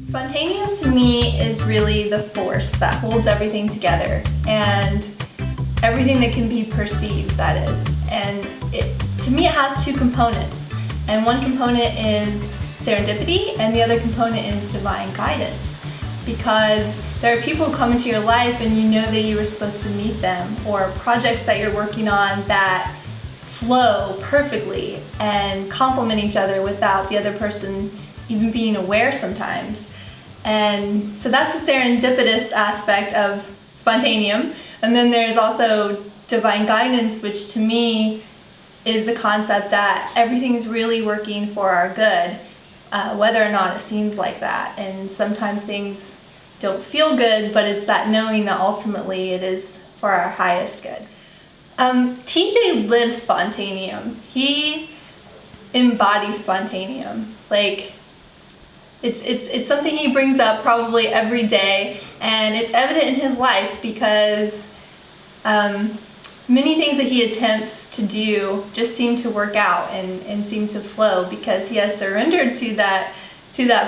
Spontaenium to me is really the force that holds everything together and everything that can be perceived, that is. And to me it has two components. And one component is serendipity and the other component is divine guidance. Because there are people who come into your life and you know that you were supposed to meet them, or projects that you're working on that flow perfectly and complement each other without the other person even being aware sometimes. And so that's the serendipitous aspect of Spontaenium. And then there's also divine guidance, which to me is the concept that everything is really working for our good, whether or not it seems like that. And sometimes things don't feel good, but it's that knowing that ultimately it is for our highest good. TJ lives Spontaenium. He embodies Spontaenium. Like, it's something he brings up probably every day, and it's evident in his life because many things that he attempts to do just seem to work out and seem to flow because he has surrendered to that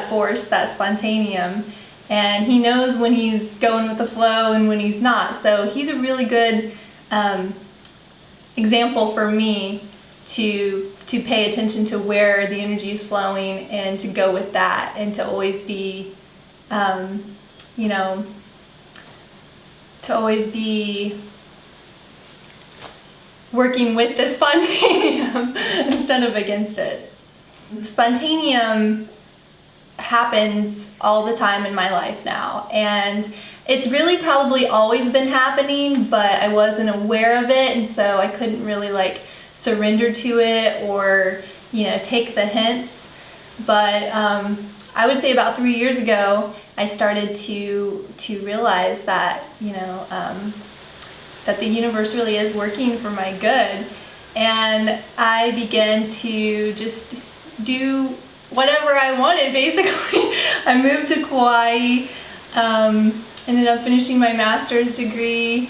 force, that Spontaenium, and he knows when he's going with the flow and when he's not. So he's a really good example for me to pay attention to where the energy is flowing and to go with that, and to always be working with the Spontaenium instead of against it. Spontaenium happens all the time in my life now, and it's really probably always been happening, but I wasn't aware of it, and so I couldn't really surrender to it or take the hints. But I would say about 3 years ago I started to realize that that the universe really is working for my good, and I began to just do whatever I wanted, basically. I moved to Kauai, ended up finishing my master's degree,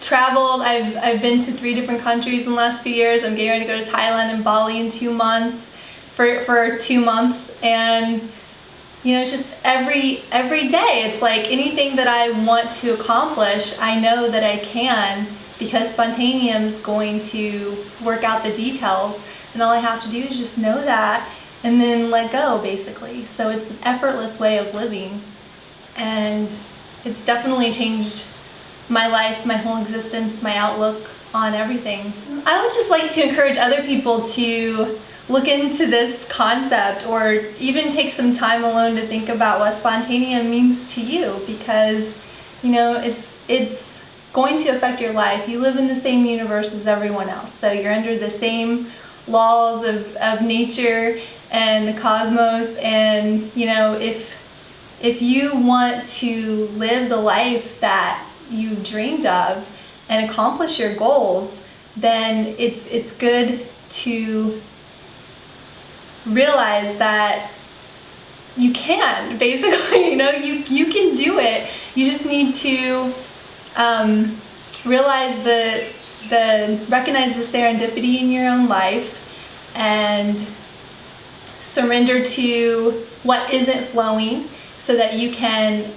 traveled. I've been to 3 different countries in the last few years. I'm getting ready to go to Thailand and Bali in 2 months, for 2 months, and it's just every day. It's like anything that I want to accomplish, I know that I can, because Spontaenium is going to work out the details, and all I have to do is just know that and then let go, basically. So it's an effortless way of living, and it's definitely changed my life, my whole existence, my outlook on everything. I would just like to encourage other people to look into this concept, or even take some time alone to think about what Spontaenium means to you, because it's going to affect your life. You live in the same universe as everyone else, so you're under the same laws of nature and the cosmos, and if you want to live the life that you dreamed of and accomplish your goals, then it's good to realize that you can, basically. You can do it. You just need to recognize the serendipity in your own life and surrender to what isn't flowing, so that you can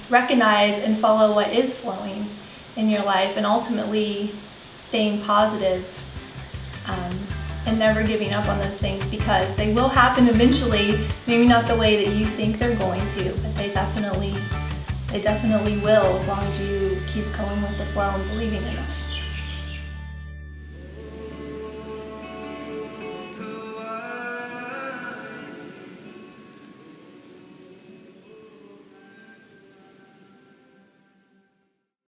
recognize and follow what is flowing in your life, and ultimately staying positive and never giving up on those things, because they will happen eventually. Maybe not the way that you think they're going to, but they definitely will, as long as you keep going with the flow and believing in it.